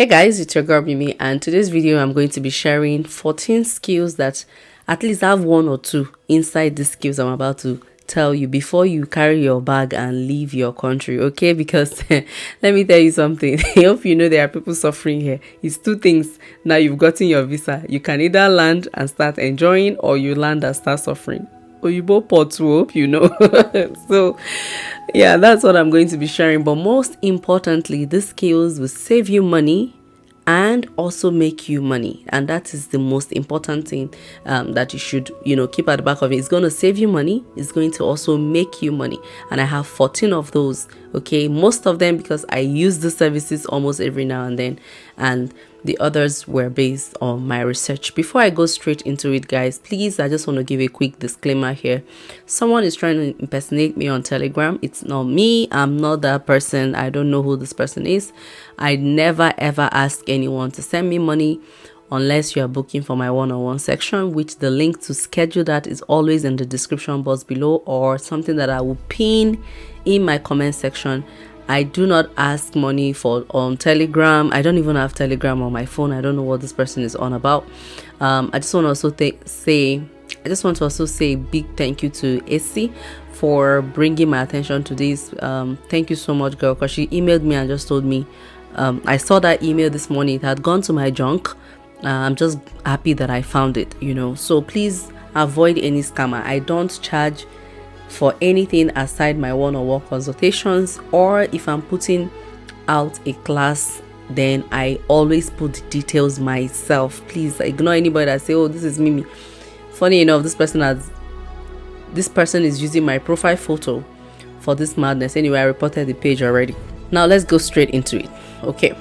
Hey guys, it's your girl Mimi, and today's video I'm going to be sharing 14 skills that at least have one or two inside the skills I'm about to tell you before you carry your bag and leave your country, okay? Because let me tell you something. I hope you know there are people suffering here. It's two things. Now you've gotten your visa. You can either land and start enjoying, or you land and start suffering. Oyibo pot, hope you know. So yeah, that's what I'm going to be sharing. But most importantly, these skills will save you money and also make you money, and that is the most important thing that you should keep at the back of it. It's going to save you money, it's going to also make you money, and I have 14 of those. Okay, most of them because I use the services almost every now and then, and the others were based on my research. Before I go straight into it, guys, please, I just want to give a quick disclaimer here. Someone is trying to impersonate me on Telegram. It's not me. I'm not that person. I don't know who this person is. I never ever ask anyone to send me money unless you are booking for my one-on-one section, which the link to schedule that is always in the description box below, or something that I will pin in my comment section. I do not ask money for on Telegram. I don't even have Telegram on my phone. I don't know what this person is on about. I just want to also say a big thank you to AC for bringing my attention to this. Thank you so much, girl, because she emailed me and just told me. I saw that email this morning. It had gone to my junk. I'm just happy that I found it, So please avoid any scammer. I don't charge for anything aside my one-on-one consultations, or if I'm putting out a class, then I always put the details myself. Please ignore anybody that say, oh, this is Mimi. Funny enough, this person is using my profile photo for this madness. Anyway, I reported the page already. Now let's go straight into it. Okay,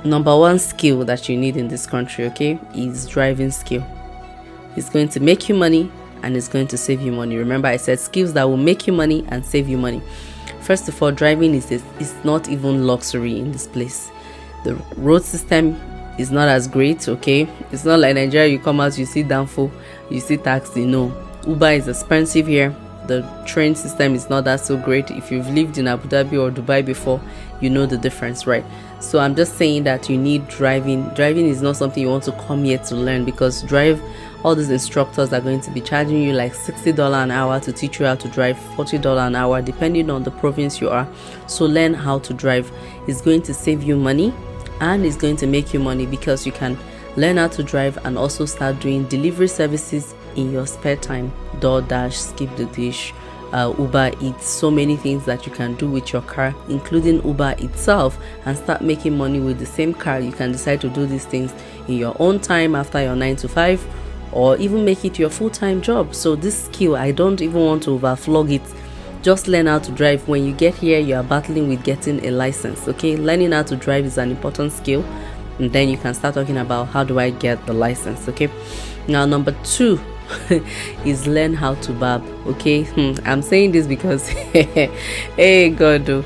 number one skill that you need in this country, okay, is driving skill. It's going to make you money and it's going to save you money. Remember, I said skills that will make you money and save you money. First of all, driving is not even luxury in this place. The road system is not as great, okay? It's not like Nigeria, you come out, you see Danfo, you see taxi. No, Uber is expensive here. The train system is not that so great. If you've lived in Abu Dhabi or Dubai before, you know the difference, right? So I'm just saying that you need driving. Driving is not something you want to come here to learn, because all these instructors are going to be charging you like $60 an hour to teach you how to drive, $40 an hour depending on the province you are. So learn how to drive. It's going to save you money and it's going to make you money, because you can learn how to drive and also start doing delivery services in your spare time. DoorDash, Skip the Dish, Uber Eats, so many things that you can do with your car, including Uber itself, and start making money with the same car. You can decide to do these things in your own time after your 9 to 5, or even make it your full-time job. So this skill, I don't even want to overflog it. Just learn how to drive. When you get here, you are battling with getting a license, okay? Learning how to drive is an important skill, and then you can start talking about how do I get the license, okay? Now, number two is learn how to barb, okay? I'm saying this because hey God,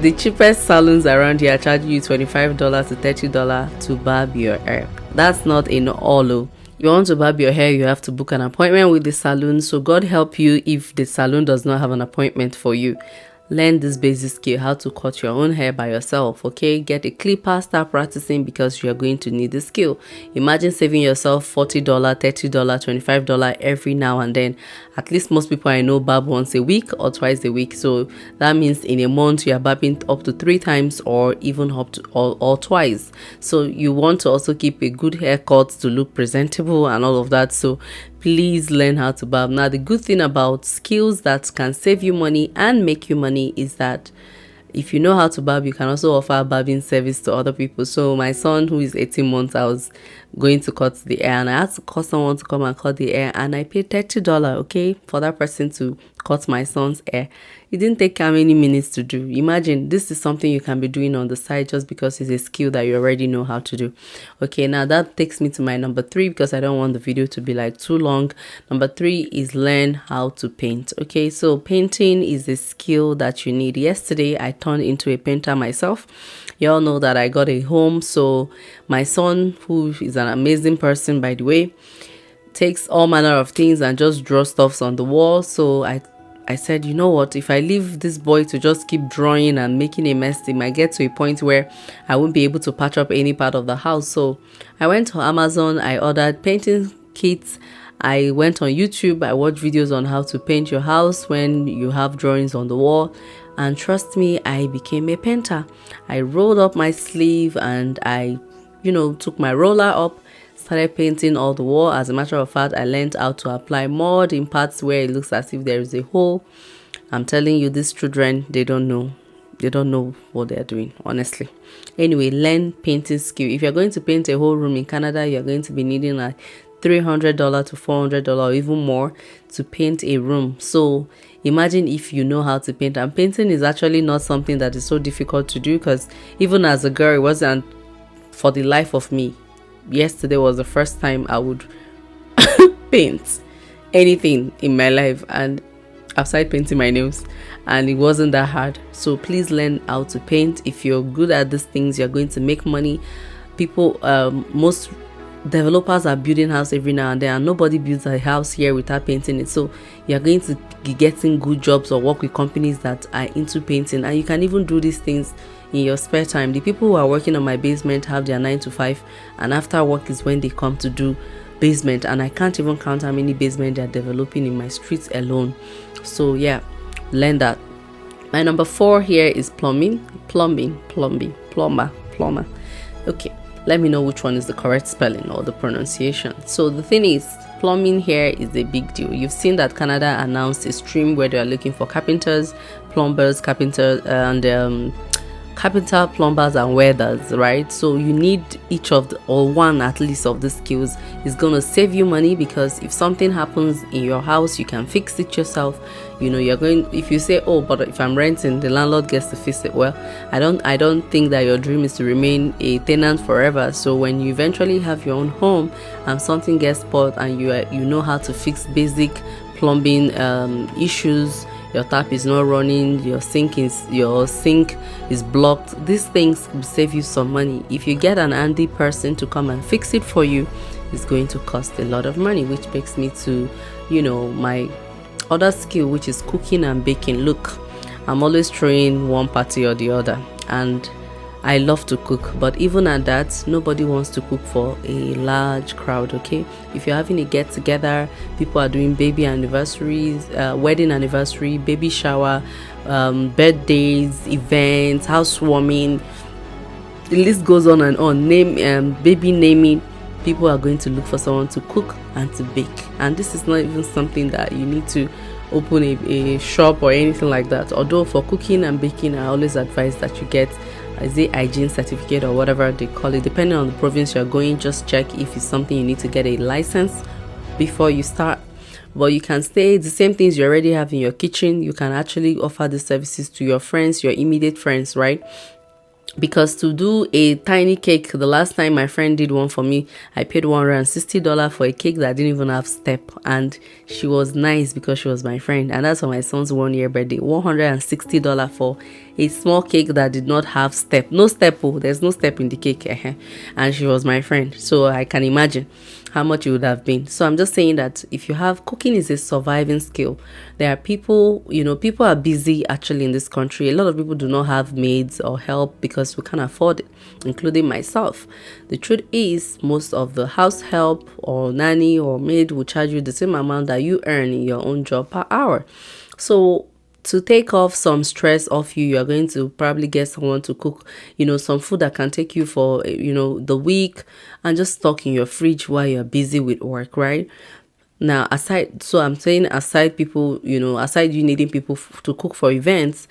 the cheapest salons around here are charging you $25 to $30 to barb your hair. That's not in all. You want to barb your hair, you have to book an appointment with the salon. So God help you if the salon does not have an appointment for you. Learn this basic skill, how to cut your own hair by yourself, okay? Get a clipper, start practicing, because you are going to need the skill. Imagine saving yourself $40, $30, $25 every now and then. At least most people I know barb once a week or twice a week. So that means in a month you are barbing up to 3 times, or even up to or twice. So you want to also keep a good haircut to look presentable and all of that. So please learn how to barb. Now, the good thing about skills that can save you money and make you money is that if you know how to barb, you can also offer barbing service to other people. So my son, who is 18 months, I was going to cut the hair, and I had to call someone to come and cut the hair, and I paid $30, okay, for that person to cut my son's hair. It didn't take how many minutes to do. Imagine, this is something you can be doing on the side just because it's a skill that you already know how to do. Okay, now that takes me to my number 3, because I don't want the video to be like too long. Number 3 is learn how to paint. Okay, so painting is a skill that you need. Yesterday, I turned into a painter myself. You all know that I got a home, so my son, who is an amazing person, by the way, takes all manner of things and just draw stuffs on the wall. So I I said, you know what, if I leave this boy to just keep drawing and making a mess, it might get to a point where I won't be able to patch up any part of the house. So I went to Amazon, I ordered painting kits. I went on YouTube, I watched videos on how to paint your house when you have drawings on the wall. And trust me, I became a painter. I rolled up my sleeve and I, took my roller up, started painting all the wall. As a matter of fact, I learned how to apply mud in parts where it looks as if there is a hole. I'm telling you, these children, they don't know what they're doing, honestly. Anyway, learn painting skill. If you're going to paint a whole room in Canada, you're going to be needing like $300 to $400 or even more to paint a room. So imagine if you know how to paint. And painting is actually not something that is so difficult to do, because even as a girl, it wasn't for the life of me. Yesterday was the first time I would paint anything in my life, and outside painting my nails, and it wasn't that hard. So please learn how to paint. If you're good at these things, you're going to make money. People, most developers are building house every now and then, and nobody builds a house here without painting it. So you're going to be getting good jobs or work with companies that are into painting, and you can even do these things in your spare time. The people who are working on my basement have their 9 to 5, and after work is when they come to do basement, and I can't even count how many basement they're developing in my streets alone. So yeah, learn that. My number 4 here is plumber. Okay, let me know which one is the correct spelling or the pronunciation. So the thing is, plumbing here is a big deal. You've seen that Canada announced a stream where they are looking for carpenters, plumbers, and carpenter, plumbers, and welders, right? So you need each of the, or one at least of the skills. Is going to save you money, because if something happens in your house, you can fix it yourself. You're going, if you say, oh, but if I'm renting, the landlord gets to fix it. Well, I don't think that your dream is to remain a tenant forever. So when you eventually have your own home and something gets spoiled, and you know how to fix basic plumbing issues, your tap is not running, your sink is blocked, these things will save you some money. If you get an handy person to come and fix it for you, it's going to cost a lot of money, which takes me to my other skill, which is cooking and baking. Look, I'm always throwing one party or the other, and I love to cook, but even at that, nobody wants to cook for a large crowd, okay? If you're having a get-together, people are doing baby anniversaries, wedding anniversary, baby shower, birthdays, events, housewarming, the list goes on and on. Baby naming, people are going to look for someone to cook and to bake. And this is not even something that you need to open a shop or anything like that. Although for cooking and baking, I always advise that you get hygiene certificate or whatever they call it, depending on the province you're going. Just check if it's something you need to get a license before you start. But you can stay the same things you already have in your kitchen. You can actually offer the services to your friends, your immediate friends, right? Because to do a tiny cake, the last time my friend did one for me, I paid $160 for a cake that didn't even have step, and she was nice because she was my friend. And that's for my son's 1-year birthday. $160 for a small cake that did not have step. No step, there's no step in the cake. And she was my friend, so I can imagine how much it would have been. So I'm just saying that if you have, cooking is a surviving skill. There are people, people are busy actually in this country. A lot of people do not have maids or help because we can't afford it, including myself. The truth is, most of the house help or nanny or maid will charge you the same amount that you earn in your own job per hour. So to take off some stress off you, you're going to probably get someone to cook, some food that can take you for, the week, and just stock in your fridge while you're busy with work, right? Now, aside people, aside you needing people to cook for events,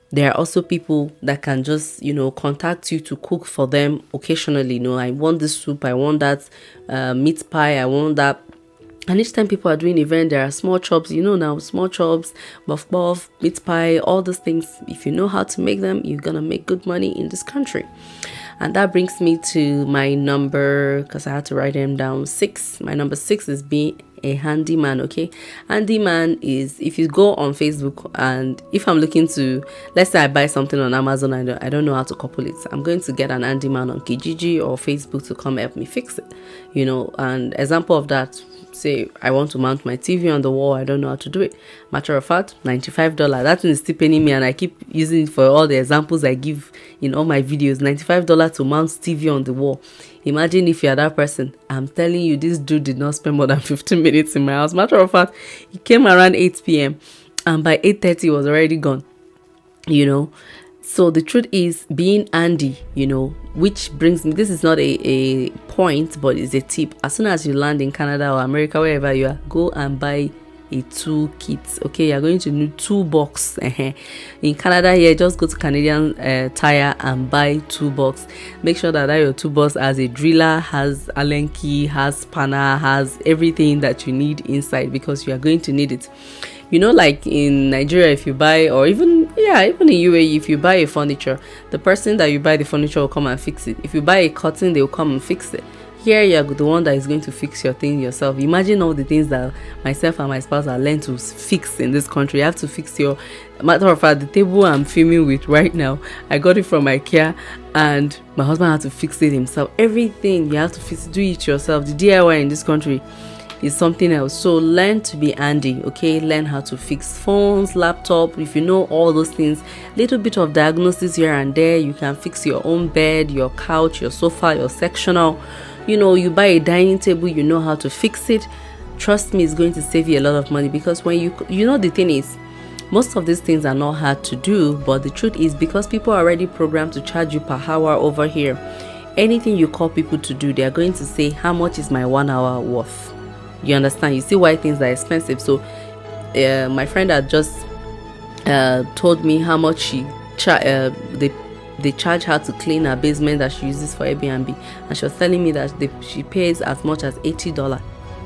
there are also people that can just, contact you to cook for them occasionally. I want this soup, I want that meat pie, I want that. And each time people are doing event, there are small chops, now small chops, buff, meat pie, all those things. If you know how to make them, you're going to make good money in this country. And that brings me to my number, because I had to write them down, 6. My number 6 is being a handyman, okay? Handyman is, if you go on Facebook, and if I'm looking to, let's say I buy something on Amazon, I don't know how to couple it, I'm going to get an handyman on Kijiji or Facebook to come help me fix it, and example of that, say I want to mount my TV on the wall, I don't know how to do it. Matter of fact, $95. That one is still paying me, and I keep using it for all the examples I give in all my videos. $95 to mount TV on the wall. Imagine if you're that person. I'm telling you, this dude did not spend more than 15 minutes in my house. Matter of fact, he came around 8 p.m. and by 8:30 he was already gone. So the truth is, being handy, which brings me, this is not a point, but it's a tip. As soon as you land in Canada or America, wherever you are, go and buy a tool kit. Okay, you're going to need toolbox. In Canada here, just go to Canadian Tire and buy toolbox. Make sure that your toolbox has a driller, has Allen key, has spanner, has everything that you need inside, because you are going to need it. Like in Nigeria, if you buy, or even in UAE, if you buy a furniture, the person that you buy the furniture will come and fix it. If you buy a curtain, they will come and fix it. Here, you're the one that is going to fix your thing yourself. Imagine all the things that myself and my spouse are learned to fix in this country. You have to fix your, matter of fact, the table I'm filming with right now, I got it from IKEA, and my husband had to fix it himself. Everything you have to fix, do it yourself. The DIY in this country is something else. So learn to be handy. Okay, learn how to fix phones, laptop. If you know all those things, little bit of diagnosis here and there. You can fix your own bed, your couch, your sofa, your sectional. You buy a dining table, you know how to fix it. Trust me, it's going to save you a lot of money, because when the thing is, most of these things are not hard to do, but the truth is, because people are already programmed to charge you per hour over here, anything you call people to do, they are going to say, how much is my 1 hour worth? You understand? You see why things are expensive. So my friend had just told me how much they charge her to clean her basement that she uses for Airbnb, and she was telling me that she pays as much as $80.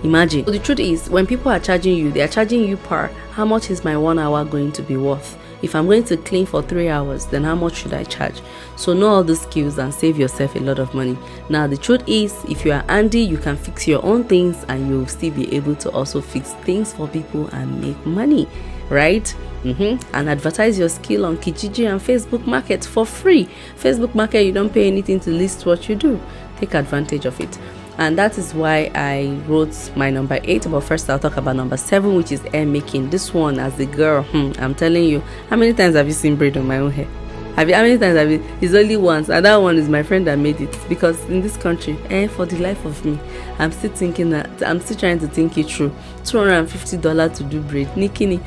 Imagine. So the truth is, when people are charging you, they are charging you per how much is my 1 hour going to be worth. If I'm going to clean for 3 hours, then how much should I charge? So know all the skills and save yourself a lot of money. Now the truth is, if you are handy, you can fix your own things, and you'll still be able to also fix things for people and make money, right? And advertise your skill on Kijiji and Facebook Market for free. Facebook Market, you don't pay anything to list what you do. Take advantage of it. And that is why I wrote my number 8. But first I'll talk about number 7, which is hair making. This one, as a girl, I'm telling you, how many times have you seen braid on my own hair? How many times have you? It's only once, and that one is my friend that made it. Because in this country, for the life of me, I'm still trying to think it through. $250 to do braid, nikini.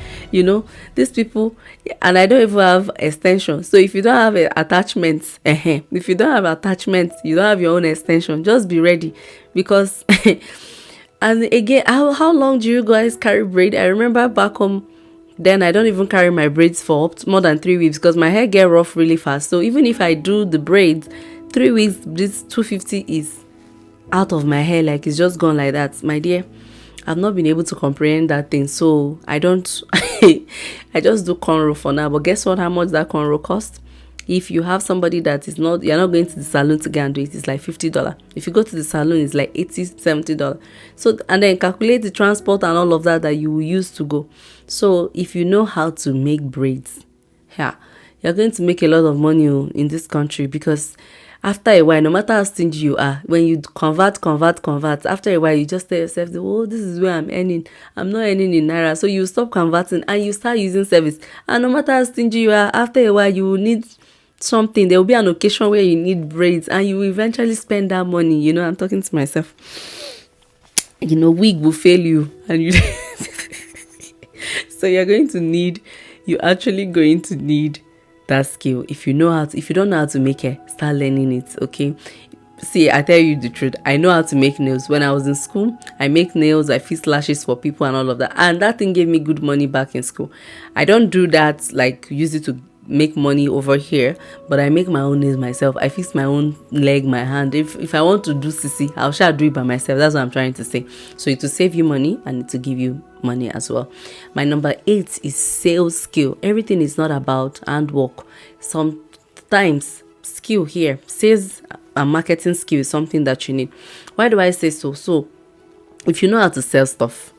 These people, and I don't even have extension. So if you don't have attachments, if you don't have attachments, you don't have your own extension, just be ready, because and again, how long do you guys carry braid? I remember back home, then I don't even carry my braids for more than 3 weeks, because my hair get rough really fast. So even if I do the braids, 3 weeks, this $250 is out of my hair, like it's just gone like that. My dear, I've not been able to comprehend that thing, so I don't I just do cornrow for now. But guess what, how much that cornrow costs? If you have somebody that is not, you're not going to the salon to go and do it, it's like $50. If you go to the salon, it's like $80, $70. So, and then calculate the transport and all of that you will use to go. So if you know how to make braids, you're going to make a lot of money in this country, because after a while, no matter how stingy you are, when you convert, after a while, you just tell yourself, oh, this is where I'm earning. I'm not earning in Naira. So you stop converting and you start using service. And no matter how stingy you are, after a while, you will need something. There will be an occasion where you need braids, and you will eventually spend that money. I'm talking to myself. Wig will fail you, and so you're actually going to need that skill. If you don't know how to make hair, start learning it. Okay, see, I tell you the truth, I know how to make nails. When I was in school, I make nails, I fix lashes for people and all of that, and that thing gave me good money back in school. I don't do that, like use it to make money over here, but I make my own nails myself. I fix my own leg, my hand. If I want to do CC, I'll do it by myself. That's what I'm trying to say. So it will save you money, and it will give you money as well. My number 8 is sales skill. Everything is not about handwork. Sometimes skill here, sales and marketing skill, is something that you need. Why do I say so? So if you know how to sell stuff,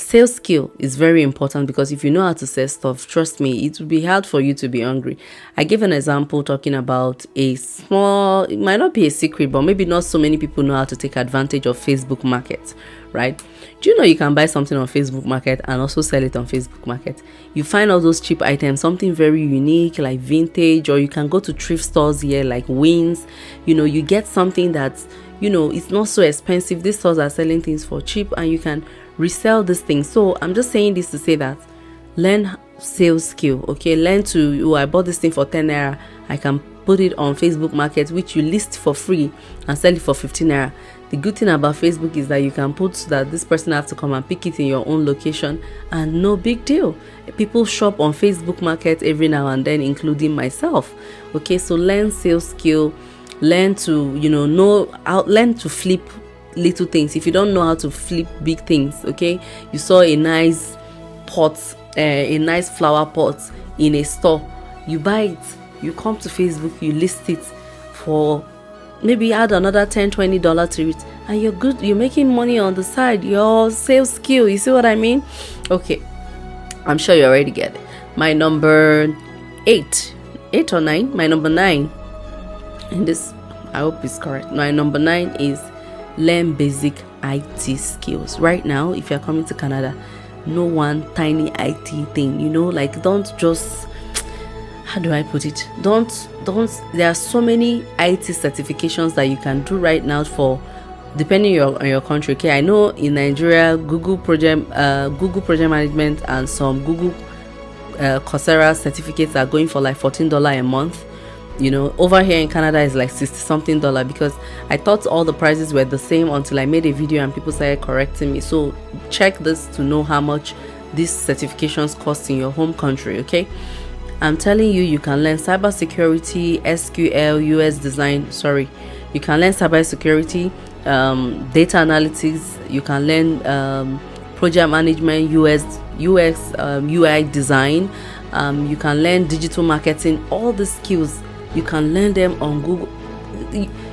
Sales skill is very important, because if you know how to sell stuff, trust me, it will be hard for you to be hungry. I gave an example talking about a small, it might not be a secret, but maybe not so many people know how to take advantage of Facebook Market, right? Do you know you can buy something on Facebook Market and also sell it on Facebook Market? You find all those cheap items, something very unique like vintage, or you can go to thrift stores here like Wins. You get something that's, it's not so expensive. These stores are selling things for cheap, and you can resell this thing. So I'm just saying this to say that learn sales skill. Okay, learn to, I bought this thing for 10 naira, I can put it on Facebook Market, which you list for free and sell it for 15 naira. The good thing about Facebook is that you can put that this person have to come and pick it in your own location, and no big deal. People shop on Facebook Market every now and then, including myself. Okay, so learn sales skill, learn to learn to flip little things. If you don't know how to flip big things, okay, you saw a nice pot, a nice flower pot in a store, you buy it, you come to Facebook, you list it for maybe add another $10-20 to it, and you're good, you're making money on the side. Your sales skill, you see what I mean? Okay, I'm sure you already get it. My number 8 or 9, my number 9 in this, I hope it's correct, my number 9 is learn basic IT skills. Right now, if you're coming to Canada, no one tiny IT thing, like, don't just, how do I put it, don't there are so many IT certifications that you can do right now for, depending on your country. Okay, I know in Nigeria, Google project management and some Google Coursera certificates are going for like $14 a month. Over here in Canada is like $60 something, because I thought all the prices were the same until I made a video and people started correcting me. So check this to know how much these certifications cost in your home country. Okay, I'm telling you, you can learn cybersecurity, SQL, UX design. You can learn cybersecurity, data analytics. You can learn project management, UX, UI design. You can learn digital marketing. All the skills, you can learn them on Google.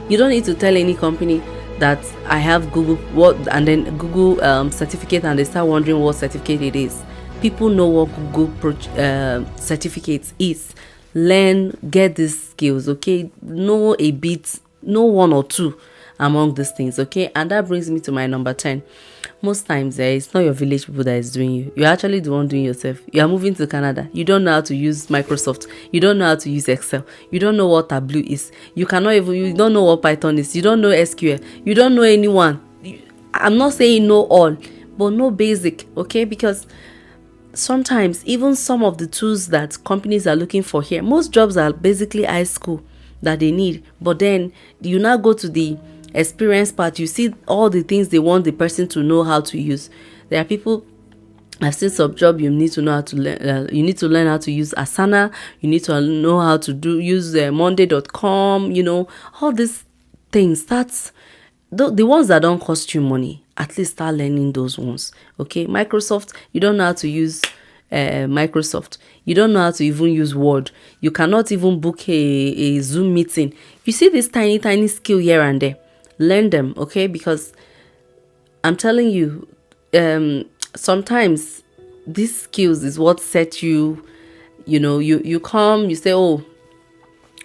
You don't need to tell any company that I have Google and then Google certificate, and they start wondering what certificate it is. People know what Google certificates is. Learn, get these skills. Okay, know a bit, know one or two among these things. Okay, and that brings me to my number 10. Most times it's not your village people that is doing you. You're actually the one doing yourself. You are moving to Canada. You don't know how to use Microsoft. You don't know how to use Excel. You don't know what Tableau is. You don't know what Python is. You don't know SQL. You don't know anyone. I'm not saying know all, but know basic. Okay, because sometimes even some of the tools that companies are looking for here, most jobs are basically high school that they need. But then you now go to the experience part, you see all the things they want the person to know how to use. There are people, I've seen some job, you need to know how to learn, you need to learn how to use Asana, you need to know how to use monday.com, all these things. That's the ones that don't cost you money. At least start learning those ones. Okay, Microsoft, you don't know how to use Microsoft. You don't know how to even use Word. You cannot even book a Zoom meeting. You see this tiny skill here and there, learn them. Okay, because I'm telling you, sometimes these skills is what set you. You come, you say, oh,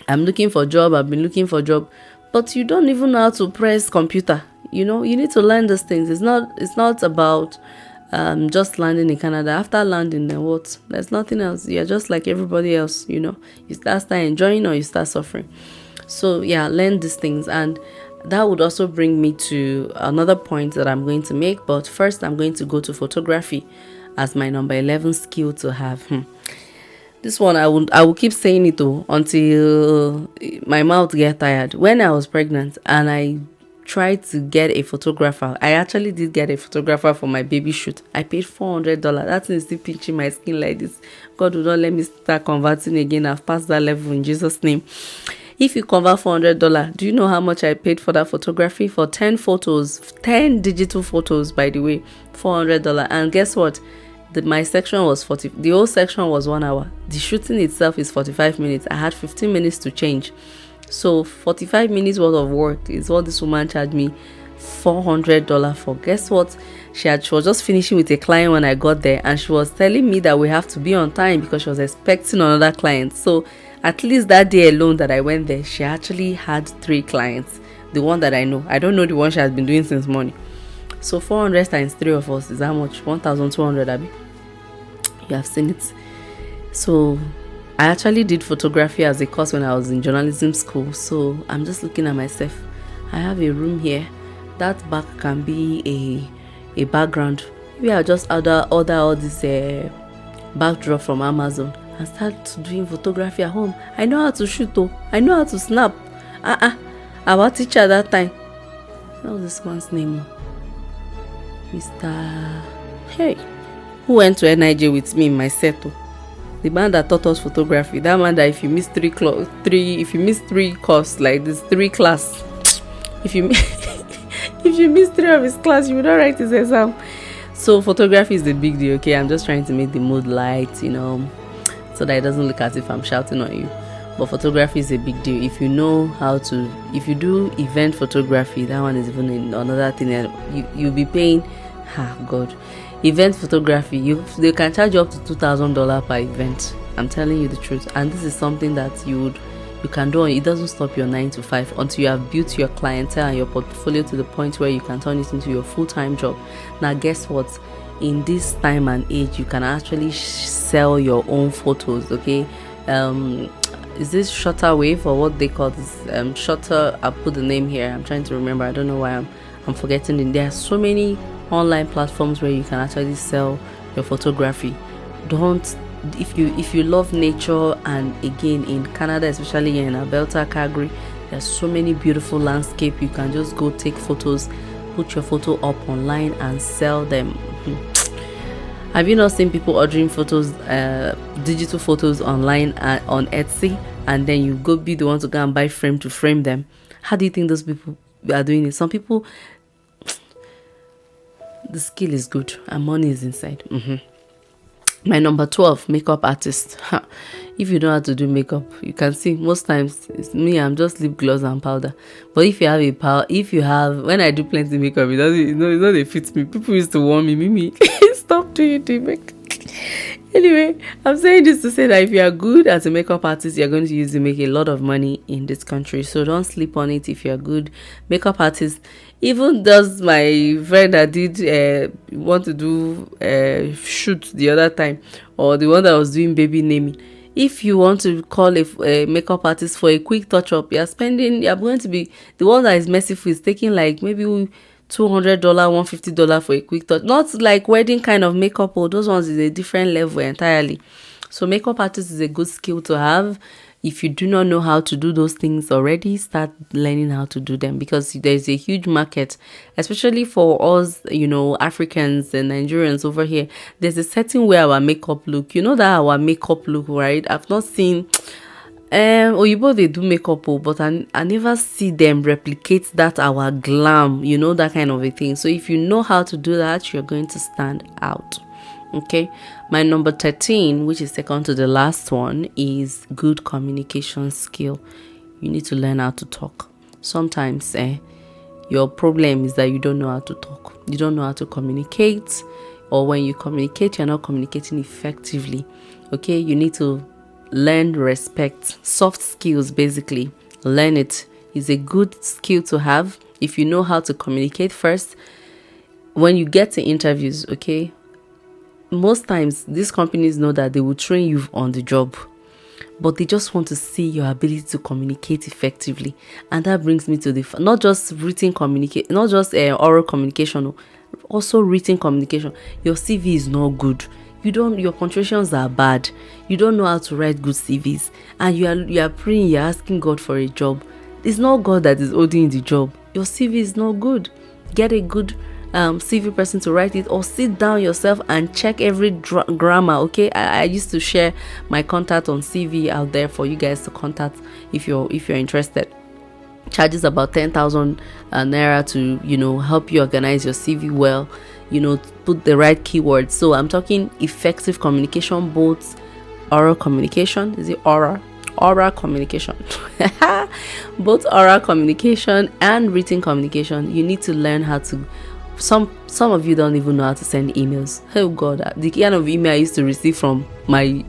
I'm looking for a job, I've been looking for a job, but you don't even know how to press computer. You need to learn these things. It's not about just landing in Canada. After landing, then what? There's nothing else. You're just like everybody else. You start enjoying or you start suffering. So yeah, learn these things. And that would also bring me to another point that I'm going to make. But first, I'm going to go to photography as my number 11 skill to have. This one, I will keep saying it until my mouth get tired. When I was pregnant and I tried to get a photographer, I actually did get a photographer for my baby shoot. I paid $400. That thing is still pinching my skin like this. God will not let me start converting again. I've passed that level in Jesus' name. If you convert $400, do you know how much I paid for that photography? For 10 photos, 10 digital photos, by the way, $400. And guess what? My section was 40. The whole section was 1 hour. The shooting itself is 45 minutes. I had 15 minutes to change. So 45 minutes worth of work is what this woman charged me $400 for. Guess what? She was just finishing with a client when I got there, and she was telling me that we have to be on time because she was expecting another client. So at least that day alone that I went there, she actually had 3 clients. The one that I know. I don't know the one she has been doing since morning. So 400 times 3 of us is how much? 1,200, Abby. You have seen it. So I actually did photography as a course when I was in journalism school. So I'm just looking at myself. I have a room here. That back can be a background. Maybe I'll just order all this backdrop from Amazon and start doing photography at home. I know how to shoot though. I know how to snap. Our teacher that time. What was this man's name? Mr. Hey, who went to NIJ with me in my set? The man that taught us photography. That man that if you miss three course like this, 3 class, if you if you miss 3 of his class, you will not write his exam. So photography is the big deal. Okay, I'm just trying to make the mood light, so that it doesn't look as if I'm shouting on you. But photography is a big deal. If you know how to, if you do event photography, that one is even another thing. You'll be paying, God. Event photography, they can charge you up to $2,000 per event. I'm telling you the truth. And this is something that you can do. It doesn't stop your 9 to 5 until you have built your clientele and your portfolio to the point where you can turn it into your full-time job. Now, guess what? In this time and age, you can actually sell your own photos. Okay. Is this Shutterwave or what they call this? Shutter. I'll put the name here. I'm trying to remember. I don't know why I'm forgetting it. There are so many online platforms where you can actually sell your photography. If you love nature, and again in Canada, especially in Alberta, Calgary, there's so many beautiful landscape. You can just go take photos, put your photo up online and sell them. Have you not seen people ordering photos, digital photos online on Etsy, and then you go be the one to go and buy frame to frame them? How do you think those people are doing it? Some people, the skill is good and money is inside. My number 12, makeup artist. If you know how to do makeup, you can see most times it's me. I'm just lip gloss and powder. But if you have when I do plenty makeup, it doesn't fit me. People used to warn me, Mimi, stop doing the makeup. Anyway, I'm saying this to say that if you are good as a makeup artist, you're going to use to make a lot of money in this country. So don't sleep on it. If you're a good makeup artist, even does my friend that did want to do shoot the other time, or the one that was doing baby naming. If you want to call a makeup artist for a quick touch up, you're going to be the one that is merciful is taking like maybe $200, $150 for a quick touch. Not like wedding kind of makeup, or those ones is a different level entirely. So makeup artist is a good skill to have. If you do not know how to do those things already, start learning how to do them, because there's a huge market, especially for us, Africans and Nigerians over here. There's a certain way our makeup look. You know that our makeup look, right? I've not seen Oyibo, they do makeup, but I never see them replicate that our glam, that kind of a thing. So if you know how to do that, you're going to stand out. Okay, my number 13, which is second to the last one, is good communication skill. You need to learn how to talk. Sometimes your problem is that you don't know how to talk. You don't know how to communicate, or when you communicate, you're not communicating effectively. Okay, you need to learn respect. Soft skills, basically. Learn it. It's a good skill to have if you know how to communicate first. When you get to interviews, okay, most times these companies know that they will train you on the job, but they just want to see your ability to communicate effectively. And that brings me to not just written communicate, not just oral communication, also written communication. Your CV is not good. Your punctuations are bad. You don't know how to write good CVs, and you are praying, you're asking God for a job. It's not God that is holding the job. Your CV is not good. Get a good CV person to write it, or sit down yourself and check every grammar. Okay, I used to share my contact on CV out there for you guys to contact if you're interested. Charges about 10,000 naira to help you organize your CV well, put the right keywords. So I'm talking effective communication, both oral communication. Is it oral oral communication. Both oral communication and written communication. You need to learn how to. Some of you don't even know how to send emails. Oh God, the kind of email I used to receive from my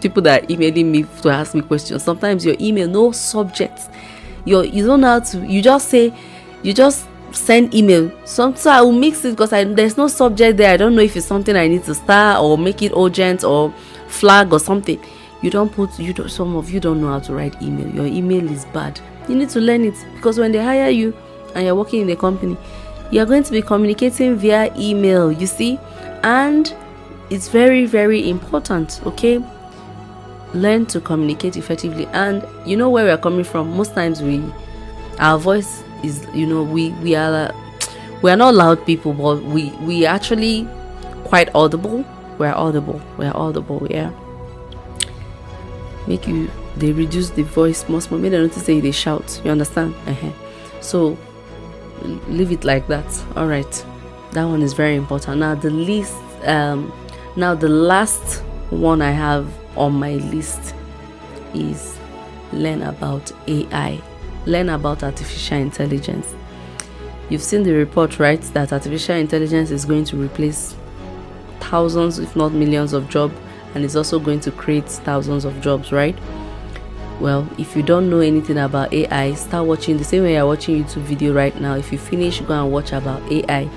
people that are emailing me to ask me questions. Sometimes your email, no subject. You don't know how to. You just send email. Sometimes I will mix it because there's no subject there. I don't know if it's something I need to start or make it urgent or flag or something. Some of you don't know how to write email. Your email is bad. You need to learn it, because when they hire you and you're working in a company, you're going to be communicating via email, you see, and it's very, very important. Okay, learn to communicate effectively. And you know where we are coming from. Most times our voice is, we are not loud people, but we actually quite audible. We're audible, yeah. They reduce the voice most. Maybe they notice they shout, you understand? So leave it like that. All right, that one is very important. Now the last one I have on my list is learn about AI. Learn about artificial intelligence. You've seen the report, right, that artificial intelligence is going to replace thousands, if not millions, of jobs, and it's also going to create thousands of jobs, right? Well, if you don't know anything about AI, start watching the same way you're watching YouTube video right now. If you finish, go and watch about AI.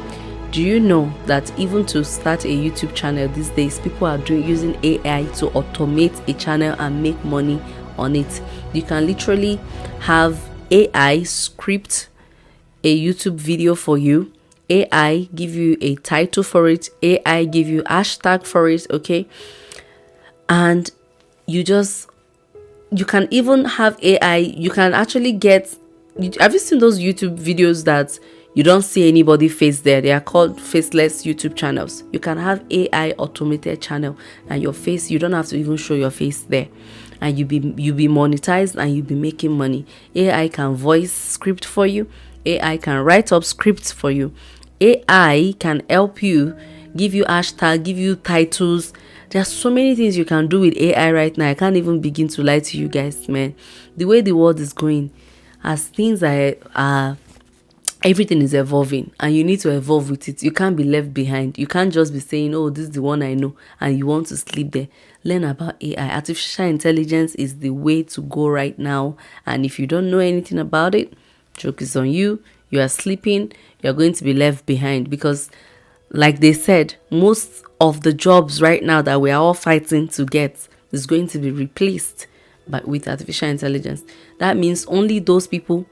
Do you know that even to start a YouTube channel these days, people are using AI to automate a channel and make money on it? You can literally have AI script a YouTube video for you. AI give you a title for it. AI give you hashtag for it, okay? And you can even have AI. You can actually have you seen those YouTube videos that you don't see anybody face there? They are called faceless YouTube channels. You can have AI automated channel, and your face, you don't have to even show your face there, and you be monetized and you be making money. AI can voice script for you. AI can write up scripts for you. AI can help you, give you hashtag, give you titles. There's so many things you can do with AI right now. I can't even begin to lie to you guys, man. The way the world is going, as things are everything is evolving, and you need to evolve with it. You can't be left behind. You can't just be saying, oh, this is the one I know, and you want to sleep there. Learn about AI. Artificial intelligence is the way to go right now. And if you don't know anything about it, joke is on you. You are sleeping. You're going to be left behind, because like they said, most of the jobs right now that we are all fighting to get is going to be replaced with artificial intelligence. That means only those people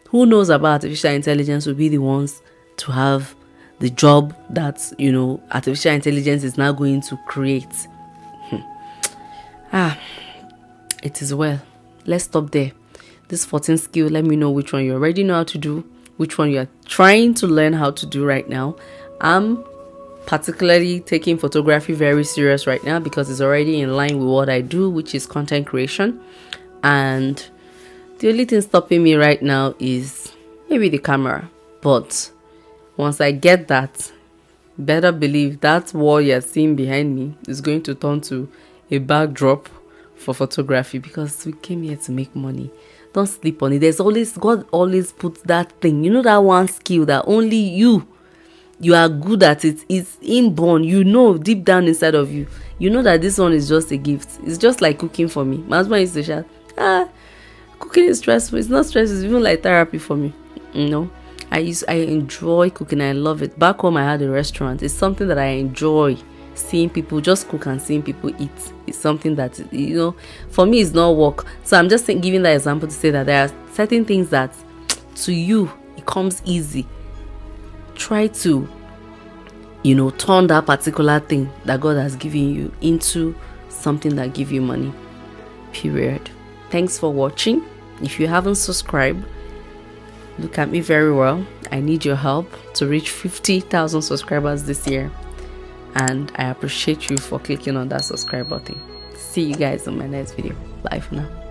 who knows about artificial intelligence will be the ones to have the job that, artificial intelligence is now going to create. It is well. Let's stop there. This 14 skill, let me know which one you already know how to do, which one you are trying to learn how to do right now. I'm particularly taking photography very serious right now, because it's already in line with what I do, which is content creation. And the only thing stopping me right now is maybe the camera. But once I get that, better believe that wall you're seeing behind me is going to turn to a backdrop for photography, because we came here to make money. Don't sleep on it. God always puts that thing, that one skill that only you are good at it. It's inborn. Deep down inside of you, that this one is just a gift. It's just like cooking for me. My husband used to shout, cooking is stressful. It's not stressful. It's even like therapy for me. I enjoy cooking. I love it. Back home I had a restaurant. It's something that I enjoy. Seeing people just cook and seeing people eat is something that, for me, is not work. So I'm just giving that example to say that there are certain things that to you it comes easy. Try to turn that particular thing that God has given you into something that give you money, period. Thanks for watching. If you haven't subscribed, look at me very well. I need your help to reach 50,000 subscribers this year, and I appreciate you for clicking on that subscribe button. See you guys on my next video. Bye for now.